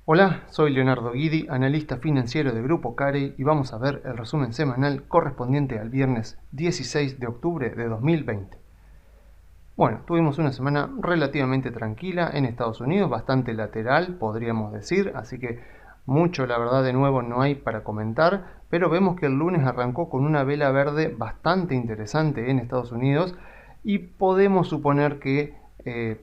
Hola, soy Leonardo Guidi, analista financiero de Grupo Carey y vamos a ver el resumen semanal correspondiente al viernes 16 de octubre de 2020. Bueno, tuvimos una semana relativamente tranquila en Estados Unidos, bastante lateral, podríamos decir, así que mucho, la verdad, de nuevo no hay para comentar, pero vemos que el lunes arrancó con una vela verde bastante interesante en Estados Unidos y podemos suponer que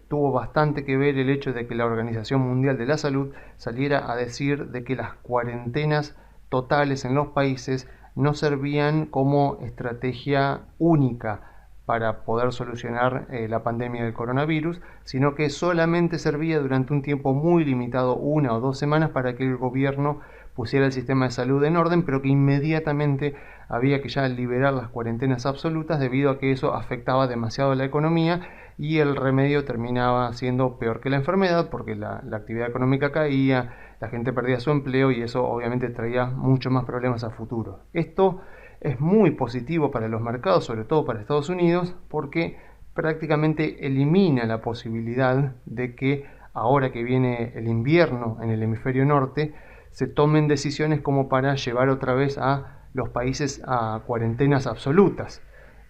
tuvo bastante que ver el hecho de que la Organización Mundial de la Salud saliera a decir de que las cuarentenas totales en los países no servían como estrategia única para poder solucionar la pandemia del coronavirus, sino que solamente servía durante un tiempo muy limitado, 1 o 2 semanas, para que el gobierno pusiera el sistema de salud en orden, pero que inmediatamente había que ya liberar las cuarentenas absolutas debido a que eso afectaba demasiado la economía y el remedio terminaba siendo peor que la enfermedad porque la actividad económica caía, la gente perdía su empleo y eso obviamente traía mucho más problemas a futuro. Esto es muy positivo para los mercados, sobre todo para Estados Unidos, porque prácticamente elimina la posibilidad de que ahora que viene el invierno en el hemisferio norte, se tomen decisiones como para llevar otra vez a los países a cuarentenas absolutas.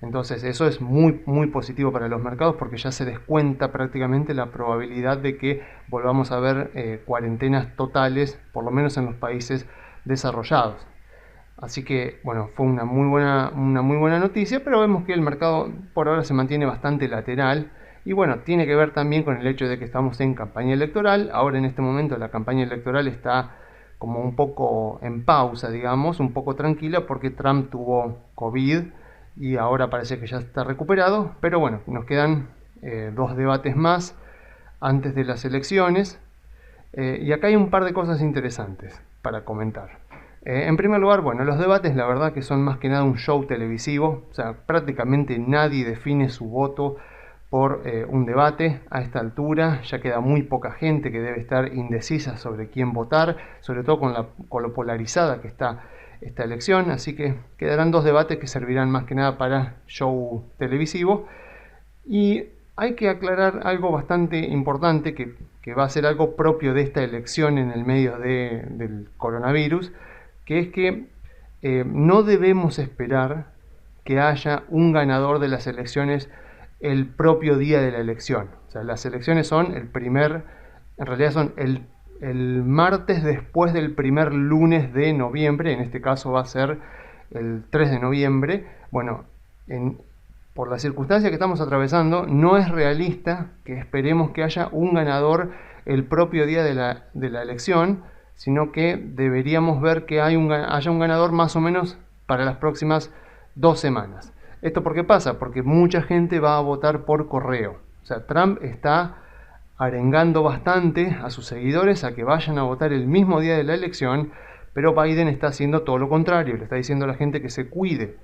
Entonces eso es muy positivo para los mercados porque ya se descuenta prácticamente la probabilidad de que volvamos a ver cuarentenas totales, por lo menos en los países desarrollados. Así que, bueno, fue una muy buena noticia, pero vemos que el mercado por ahora se mantiene bastante lateral. Y bueno, tiene que ver también con el hecho de que estamos en campaña electoral. Ahora en este momento la campaña electoral está como un poco en pausa, digamos, un poco tranquila porque Trump tuvo COVID y ahora parece que ya está recuperado. Pero bueno, nos quedan 2 debates más antes de las elecciones. Y acá hay un par de cosas interesantes para comentar. En primer lugar, bueno, los debates la verdad que son más que nada un show televisivo, o sea, prácticamente nadie define su voto por un debate a esta altura, ya queda muy poca gente que debe estar indecisa sobre quién votar, sobre todo con lo polarizada que está esta elección, así que quedarán 2 debates que servirán más que nada para show televisivo. Y hay que aclarar algo bastante importante que va a ser algo propio de esta elección en el medio del coronavirus, que es que no debemos esperar que haya un ganador de las elecciones el propio día de la elección. O sea, las elecciones son en realidad son el martes después del primer lunes de noviembre, en este caso va a ser el 3 de noviembre. Bueno, por la circunstancia que estamos atravesando, no es realista que esperemos que haya un ganador el propio día de la elección, sino que deberíamos ver que haya un ganador más o menos para las próximas 2 semanas. ¿Esto por qué pasa? Porque mucha gente va a votar por correo. O sea, Trump está arengando bastante a sus seguidores a que vayan a votar el mismo día de la elección, pero Biden está haciendo todo lo contrario, le está diciendo a la gente que se cuide.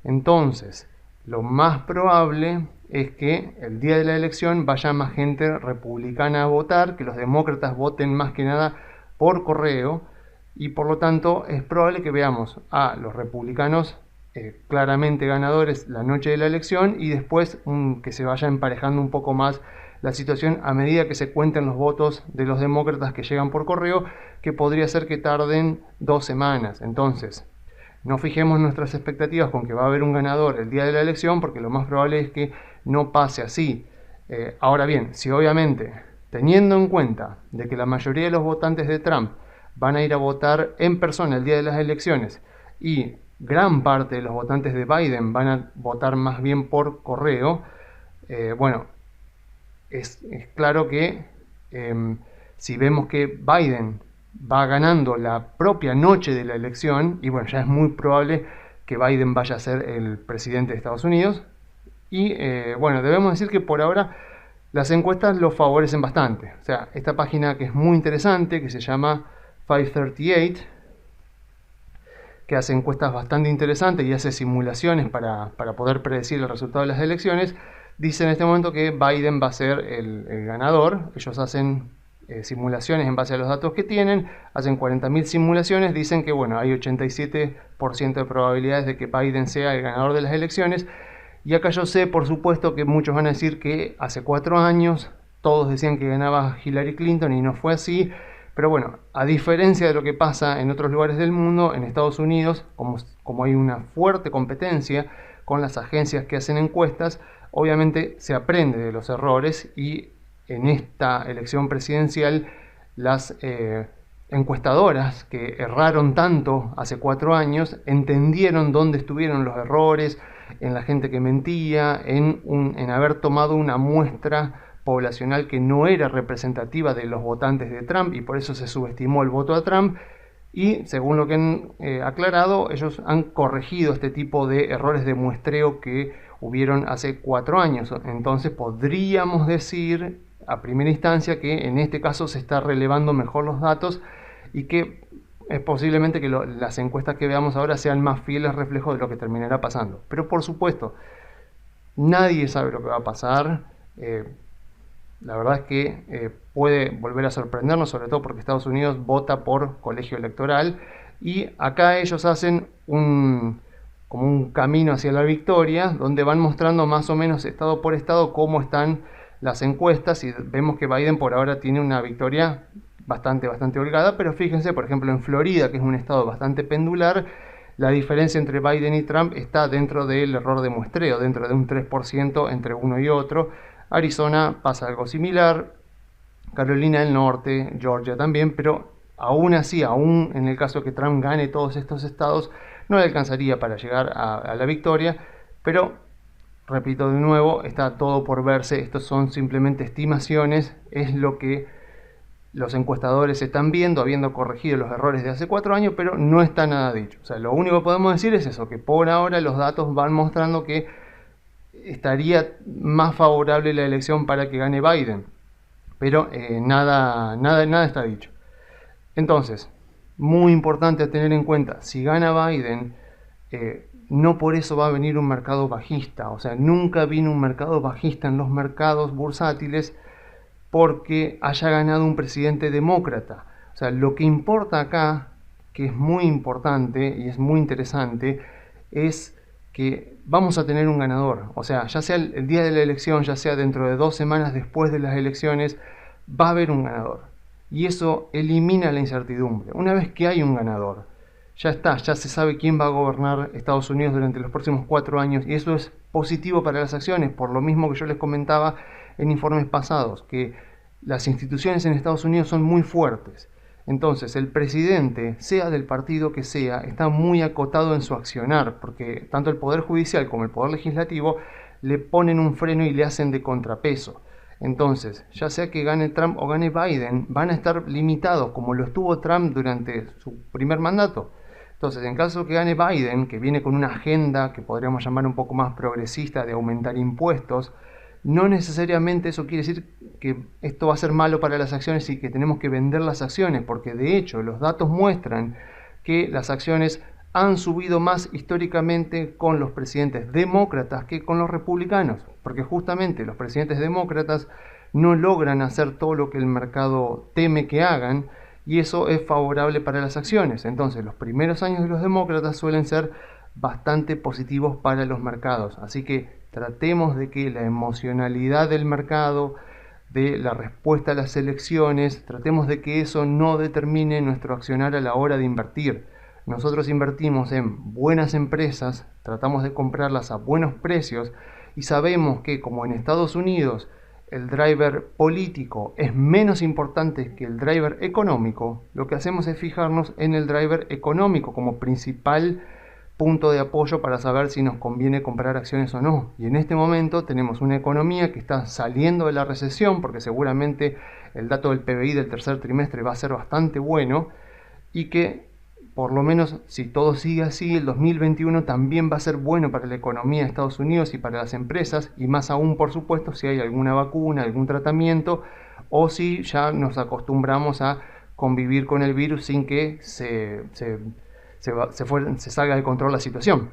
Entonces, lo más probable es que el día de la elección vaya más gente republicana a votar, que los demócratas voten más que nada por correo, y por lo tanto es probable que veamos a los republicanos claramente ganadores la noche de la elección y después que se vaya emparejando un poco más la situación a medida que se cuenten los votos de los demócratas que llegan por correo, que podría ser que tarden 2 semanas. Entonces, no fijemos nuestras expectativas con que va a haber un ganador el día de la elección, porque lo más probable es que no pase así. Ahora bien, si obviamente, teniendo en cuenta de que la mayoría de los votantes de Trump van a ir a votar en persona el día de las elecciones y gran parte de los votantes de Biden van a votar más bien por correo, bueno, es claro que si vemos que Biden va ganando la propia noche de la elección, y bueno, ya es muy probable que Biden vaya a ser el presidente de Estados Unidos, y bueno, debemos decir que por ahora las encuestas lo favorecen bastante. O sea, esta página que es muy interesante, que se llama 538, que hace encuestas bastante interesantes y hace simulaciones para poder predecir el resultado de las elecciones, dice en este momento que Biden va a ser el ganador. Ellos hacen simulaciones en base a los datos que tienen, hacen 40.000 simulaciones, dicen que bueno, hay 87% de probabilidades de que Biden sea el ganador de las elecciones. Y acá yo sé, por supuesto, que muchos van a decir que hace 4 años todos decían que ganaba Hillary Clinton y no fue así, Pero bueno, a diferencia de lo que pasa en otros lugares del mundo, en Estados Unidos, como hay una fuerte competencia con las agencias que hacen encuestas, obviamente se aprende de los errores y en esta elección presidencial las encuestadoras que erraron tanto hace 4 años entendieron dónde estuvieron los errores, en la gente que mentía, en haber tomado una muestra poblacional que no era representativa de los votantes de Trump y por eso se subestimó el voto a Trump. Y según lo que han aclarado, ellos han corregido este tipo de errores de muestreo que hubieron hace 4 años. Entonces podríamos decir a primera instancia que en este caso se está relevando mejor los datos y que es posiblemente que las encuestas que veamos ahora sean más fieles reflejos de lo que terminará pasando. Pero por supuesto, nadie sabe lo que va a pasar. La verdad es que puede volver a sorprendernos, sobre todo porque Estados Unidos vota por colegio electoral y acá ellos hacen como un camino hacia la victoria, donde van mostrando más o menos estado por estado cómo están las encuestas y vemos que Biden por ahora tiene una victoria bastante holgada, pero fíjense, por ejemplo, en Florida, que es un estado bastante pendular, la diferencia entre Biden y Trump está dentro del error de muestreo, dentro de un 3% entre uno y otro. Arizona pasa algo similar, Carolina del Norte, Georgia también, pero aún así, aún en el caso de que Trump gane todos estos estados, no le alcanzaría para llegar a la victoria, pero repito de nuevo, está todo por verse, estos son simplemente estimaciones, es lo que los encuestadores están viendo, habiendo corregido los errores de hace 4 años, pero no está nada dicho. O sea, lo único que podemos decir es eso, que por ahora los datos van mostrando que estaría más favorable la elección para que gane Biden, pero nada está dicho. Entonces, muy importante a tener en cuenta, si gana Biden, no por eso va a venir un mercado bajista, o sea, nunca vino un mercado bajista en los mercados bursátiles porque haya ganado un presidente demócrata. O sea, lo que importa acá, que es muy importante y es muy interesante, es que vamos a tener un ganador. O sea, ya sea el día de la elección, ya sea dentro de 2 semanas después de las elecciones, va a haber un ganador. Y eso elimina la incertidumbre. Una vez que hay un ganador, ya está, ya se sabe quién va a gobernar Estados Unidos durante los próximos 4 años y eso es positivo para las acciones, por lo mismo que yo les comentaba en informes pasados, que las instituciones en Estados Unidos son muy fuertes. Entonces, el presidente, sea del partido que sea, está muy acotado en su accionar, porque tanto el Poder Judicial como el Poder Legislativo le ponen un freno y le hacen de contrapeso. Entonces, ya sea que gane Trump o gane Biden, van a estar limitados, como lo estuvo Trump durante su primer mandato. Entonces, en caso que gane Biden, que viene con una agenda que podríamos llamar un poco más progresista de aumentar impuestos, no necesariamente eso quiere decir que esto va a ser malo para las acciones y que tenemos que vender las acciones, porque de hecho los datos muestran que las acciones han subido más históricamente con los presidentes demócratas que con los republicanos, porque justamente los presidentes demócratas no logran hacer todo lo que el mercado teme que hagan y eso es favorable para las acciones. Entonces los primeros años de los demócratas suelen ser bastante positivos para los mercados, así que tratemos de que la emocionalidad del mercado, de la respuesta a las elecciones, tratemos de que eso no determine nuestro accionar a la hora de invertir. Nosotros invertimos en buenas empresas, tratamos de comprarlas a buenos precios y sabemos que como en Estados Unidos el driver político es menos importante que el driver económico, lo que hacemos es fijarnos en el driver económico como principal punto de apoyo para saber si nos conviene comprar acciones o no. Y en este momento tenemos una economía que está saliendo de la recesión, porque seguramente el dato del PBI del tercer trimestre va a ser bastante bueno, y que por lo menos si todo sigue así, el 2021 también va a ser bueno para la economía de Estados Unidos y para las empresas, y más aún, por supuesto, si hay alguna vacuna, algún tratamiento, o si ya nos acostumbramos a convivir con el virus sin que se salga de control la situación.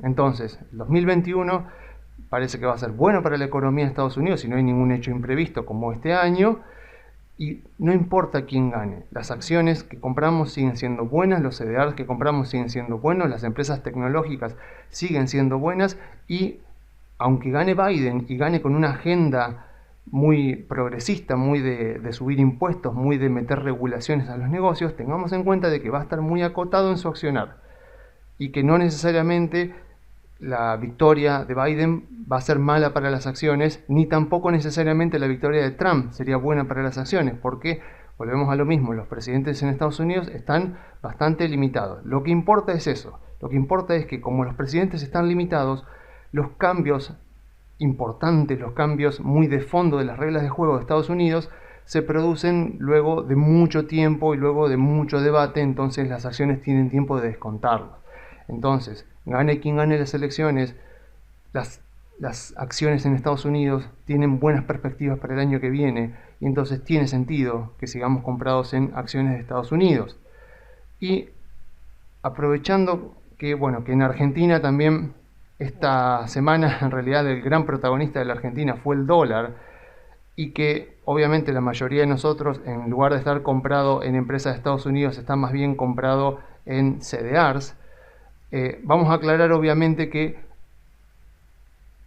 Entonces, el 2021 parece que va a ser bueno para la economía de Estados Unidos si no hay ningún hecho imprevisto como este año, y no importa quién gane, las acciones que compramos siguen siendo buenas, los CDRs que compramos siguen siendo buenos, las empresas tecnológicas siguen siendo buenas, y aunque gane Biden y gane con una agenda muy progresista, muy de subir impuestos, muy de meter regulaciones a los negocios, tengamos en cuenta de que va a estar muy acotado en su accionar y que no necesariamente la victoria de Biden va a ser mala para las acciones, ni tampoco necesariamente la victoria de Trump sería buena para las acciones, porque volvemos a lo mismo, los presidentes en Estados Unidos están bastante limitados. Lo que importa es eso, lo que importa es que como los presidentes están limitados, los cambios importantes, los cambios muy de fondo de las reglas de juego de Estados Unidos se producen luego de mucho tiempo y luego de mucho debate, entonces las acciones tienen tiempo de descontarlos. Entonces, gane quien gane las elecciones, las acciones en Estados Unidos tienen buenas perspectivas para el año que viene y entonces tiene sentido que sigamos comprados en acciones de Estados Unidos. Y aprovechando que, bueno, que en Argentina también esta semana en realidad el gran protagonista de la Argentina fue el dólar y que obviamente la mayoría de nosotros en lugar de estar comprado en empresas de Estados Unidos está más bien comprado en CDRs. Vamos a aclarar obviamente que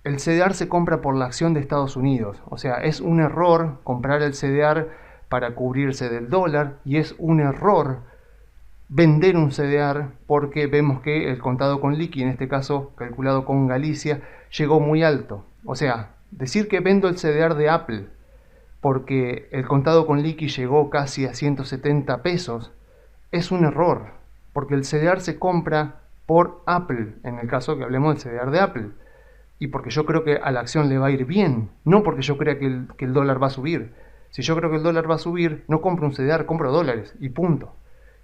el CDR se compra por la acción de Estados Unidos, o sea, es un error comprar el CDR para cubrirse del dólar y es un error vender un CDR porque vemos que el contado con liqui, en este caso calculado con Galicia, llegó muy alto. O sea, decir que vendo el CDR de Apple porque el contado con liqui llegó casi a 170 pesos es un error, porque el CDR se compra por Apple, en el caso que hablemos del CDR de Apple, y porque yo creo que a la acción le va a ir bien, no porque yo crea que el dólar va a subir. Si yo creo que el dólar va a subir, no compro un CDR, compro dólares y punto.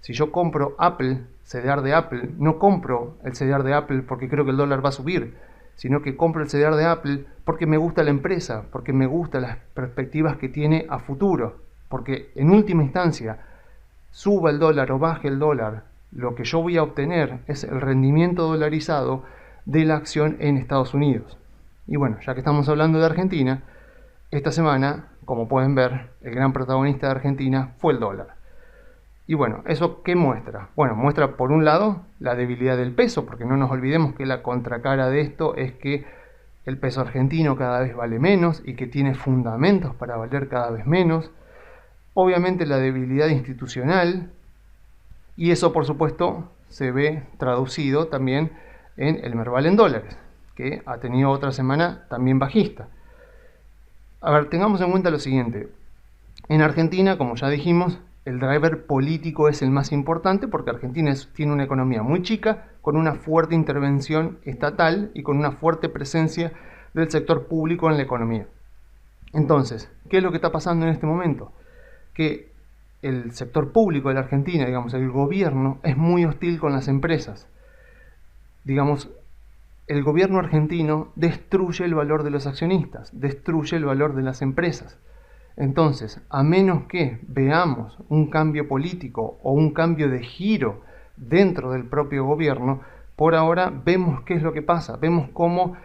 Si yo compro Apple, CDR de Apple, no compro el CDR de Apple porque creo que el dólar va a subir, sino que compro el CDR de Apple porque me gusta la empresa, porque me gustan las perspectivas que tiene a futuro, porque en última instancia, suba el dólar o baje el dólar, lo que yo voy a obtener es el rendimiento dolarizado de la acción en Estados Unidos. Y bueno, ya que estamos hablando de Argentina, esta semana, como pueden ver, el gran protagonista de Argentina fue el dólar. Y bueno, ¿eso qué muestra? Bueno, muestra por un lado la debilidad del peso, porque no nos olvidemos que la contracara de esto es que el peso argentino cada vez vale menos y que tiene fundamentos para valer cada vez menos. Obviamente la debilidad institucional, y eso por supuesto se ve traducido también en el Merval en dólares, que ha tenido otra semana también bajista. A ver, tengamos en cuenta lo siguiente. En Argentina, como ya dijimos, el driver político es el más importante porque Argentina tiene una economía muy chica, con una fuerte intervención estatal y con una fuerte presencia del sector público en la economía. Entonces, ¿qué es lo que está pasando en este momento? Que el sector público de la Argentina, digamos, el gobierno, es muy hostil con las empresas. Digamos, el gobierno argentino destruye el valor de los accionistas, destruye el valor de las empresas. Entonces, a menos que veamos un cambio político o un cambio de giro dentro del propio gobierno, por ahora vemos qué es lo que pasa, vemos cómo,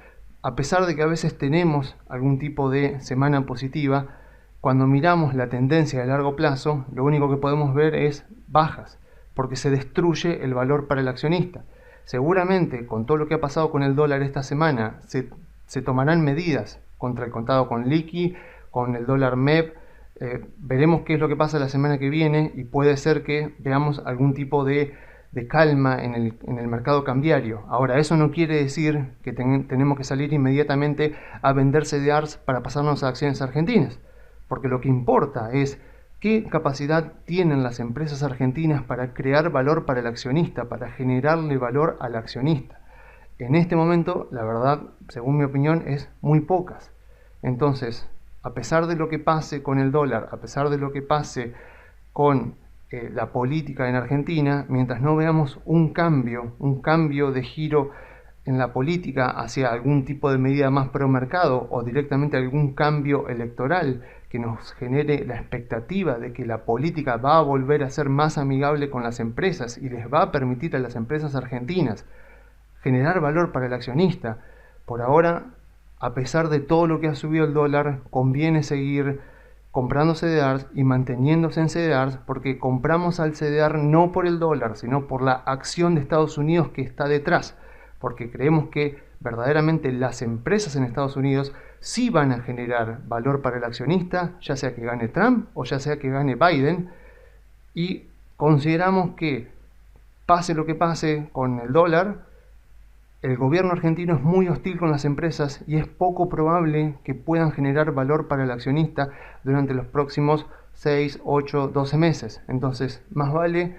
a pesar de que a veces tenemos algún tipo de semana positiva, cuando miramos la tendencia de largo plazo, lo único que podemos ver es bajas, porque se destruye el valor para el accionista. Seguramente, con todo lo que ha pasado con el dólar esta semana, se tomarán medidas contra el contado con liqui, con el dólar MEP. Veremos qué es lo que pasa la semana que viene y puede ser que veamos algún tipo de calma en el mercado cambiario. Ahora, eso no quiere decir que tenemos que salir inmediatamente a vender CDRs para pasarnos a acciones argentinas, porque lo que importa es qué capacidad tienen las empresas argentinas para crear valor para el accionista, para generarle valor al accionista. En este momento, la verdad, según mi opinión, es muy pocas. Entonces, a pesar de lo que pase con el dólar, a pesar de lo que pase con la política en Argentina, mientras no veamos un cambio de giro en la política hacia algún tipo de medida más pro mercado o directamente algún cambio electoral que nos genere la expectativa de que la política va a volver a ser más amigable con las empresas y les va a permitir a las empresas argentinas generar valor para el accionista, por ahora, a pesar de todo lo que ha subido el dólar, conviene seguir comprando CDRs y manteniéndose en CDRs porque compramos al CDR no por el dólar, sino por la acción de Estados Unidos que está detrás, porque creemos que verdaderamente las empresas en Estados Unidos sí van a generar valor para el accionista, ya sea que gane Trump o ya sea que gane Biden, y consideramos que pase lo que pase con el dólar, el gobierno argentino es muy hostil con las empresas y es poco probable que puedan generar valor para el accionista durante los próximos 6, 8, 12 meses. Entonces, más vale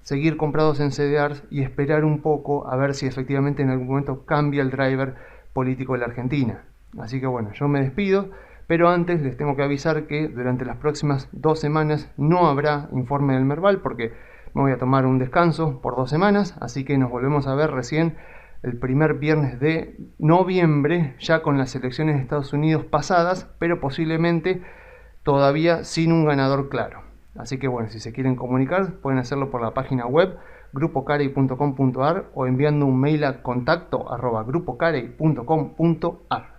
seguir comprados en CDRs y esperar un poco a ver si efectivamente en algún momento cambia el driver político de la Argentina. Así que bueno, yo me despido, pero antes les tengo que avisar que durante las próximas 2 semanas no habrá informe del Merval porque me voy a tomar un descanso por 2 semanas, así que nos volvemos a ver recién el primer viernes de noviembre, ya con las elecciones de Estados Unidos pasadas, pero posiblemente todavía sin un ganador claro. Así que bueno, si se quieren comunicar, pueden hacerlo por la página web grupocarey.com.ar o enviando un mail a contacto@grupocarey.com.ar.